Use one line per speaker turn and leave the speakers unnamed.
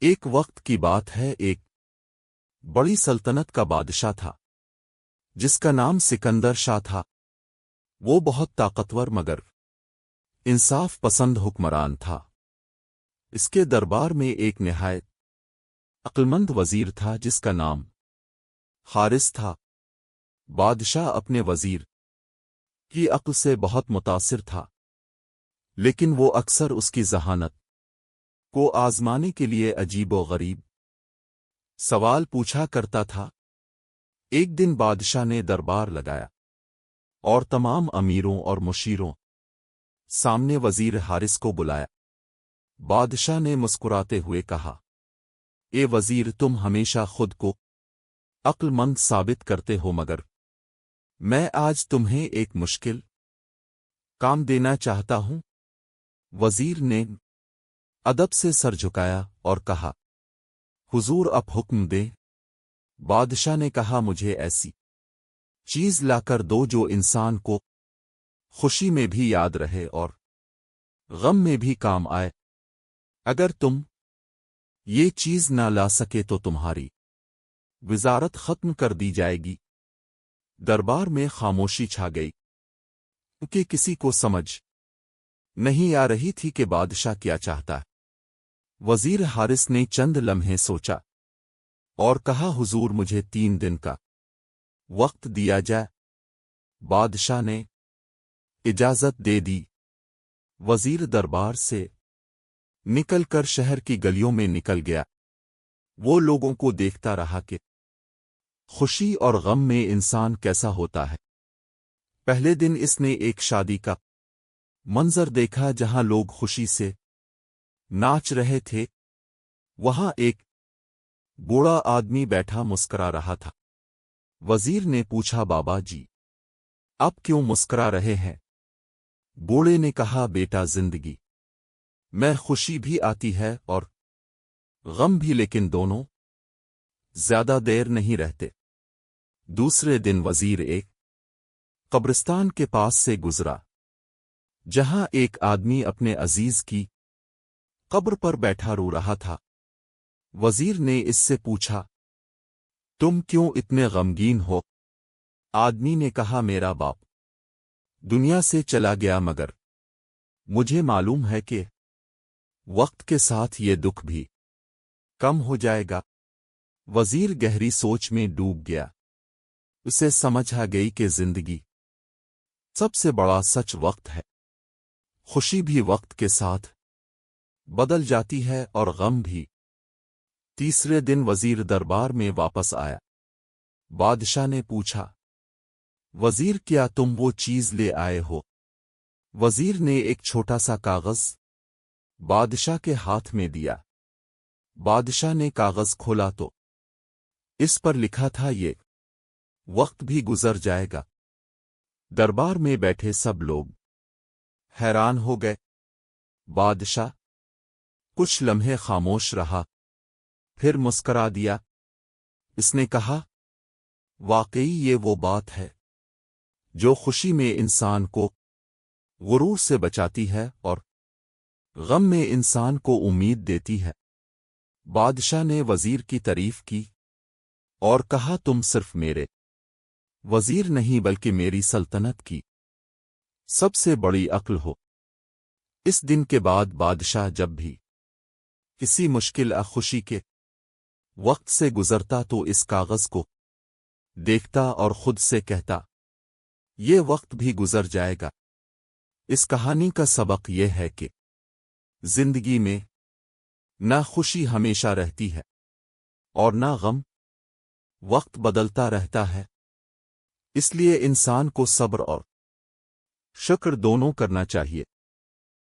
ایک وقت کی بات ہے، ایک بڑی سلطنت کا بادشاہ تھا جس کا نام سکندر شاہ تھا۔ وہ بہت طاقتور مگر انصاف پسند حکمران تھا۔ اس کے دربار میں ایک نہایت عقلمند وزیر تھا جس کا نام حارث تھا۔ بادشاہ اپنے وزیر کی عقل سے بہت متاثر تھا، لیکن وہ اکثر اس کی ذہانت کو آزمانے کے لیے عجیب و غریب سوال پوچھا کرتا تھا۔ ایک دن بادشاہ نے دربار لگایا اور تمام امیروں اور مشیروں سامنے وزیر حارث کو بلایا۔ بادشاہ نے مسکراتے ہوئے کہا، اے وزیر، تم ہمیشہ خود کو عقل مند ثابت کرتے ہو، مگر میں آج تمہیں ایک مشکل کام دینا چاہتا ہوں۔ وزیر نے ادب سے سر جھکایا اور کہا، حضور اب حکم دیں۔ بادشاہ نے کہا، مجھے ایسی چیز لا کر دو جو انسان کو خوشی میں بھی یاد رہے اور غم میں بھی کام آئے۔ اگر تم یہ چیز نہ لا سکے تو تمہاری وزارت ختم کر دی جائے گی۔ دربار میں خاموشی چھا گئی، کیونکہ کسی کو سمجھ نہیں آ رہی تھی کہ بادشاہ کیا چاہتا ہے۔ وزیر حارث نے چند لمحے سوچا اور کہا، حضور مجھے 3 دن کا وقت دیا جائے۔ بادشاہ نے اجازت دے دی۔ وزیر دربار سے نکل کر شہر کی گلیوں میں نکل گیا۔ وہ لوگوں کو دیکھتا رہا کہ خوشی اور غم میں انسان کیسا ہوتا ہے۔ پہلے دن اس نے ایک شادی کا منظر دیکھا جہاں لوگ خوشی سے ناچ رہے تھے۔ وہاں ایک بوڑھا آدمی بیٹھا مسکرا رہا تھا۔ وزیر نے پوچھا، بابا جی آپ کیوں مسکرا رہے ہیں؟ بوڑھے نے کہا، بیٹا، زندگی میں خوشی بھی آتی ہے اور غم بھی، لیکن دونوں زیادہ دیر نہیں رہتے۔ دوسرے دن وزیر ایک قبرستان کے پاس سے گزرا جہاں ایک آدمی اپنے عزیز کی قبر پر بیٹھا رو رہا تھا۔ وزیر نے اس سے پوچھا، تم کیوں اتنے غمگین ہو؟ آدمی نے کہا، میرا باپ دنیا سے چلا گیا، مگر مجھے معلوم ہے کہ وقت کے ساتھ یہ دکھ بھی کم ہو جائے گا۔ وزیر گہری سوچ میں ڈوب گیا۔ اسے سمجھ آ گئی کہ زندگی سب سے بڑا سچ وقت ہے۔ خوشی بھی وقت کے ساتھ بدل جاتی ہے اور غم بھی۔ تیسرے دن وزیر دربار میں واپس آیا۔ بادشاہ نے پوچھا، وزیر کیا تم وہ چیز لے آئے ہو؟ وزیر نے ایک چھوٹا سا کاغذ بادشاہ کے ہاتھ میں دیا۔ بادشاہ نے کاغذ کھولا تو اس پر لکھا تھا، یہ وقت بھی گزر جائے گا۔ دربار میں بیٹھے سب لوگ حیران ہو گئے۔ بادشاہ کچھ لمحے خاموش رہا، پھر مسکرا دیا۔ اس نے کہا، واقعی یہ وہ بات ہے جو خوشی میں انسان کو غرور سے بچاتی ہے اور غم میں انسان کو امید دیتی ہے۔ بادشاہ نے وزیر کی تعریف کی اور کہا، تم صرف میرے وزیر نہیں بلکہ میری سلطنت کی سب سے بڑی عقل ہو۔ اس دن کے بعد بادشاہ جب بھی کسی مشکل یا خوشی کے وقت سے گزرتا تو اس کاغذ کو دیکھتا اور خود سے کہتا، یہ وقت بھی گزر جائے گا۔ اس کہانی کا سبق یہ ہے کہ زندگی میں نہ خوشی ہمیشہ رہتی ہے اور نہ غم، وقت بدلتا رہتا ہے۔ اس لیے انسان کو صبر اور شکر دونوں کرنا چاہیے۔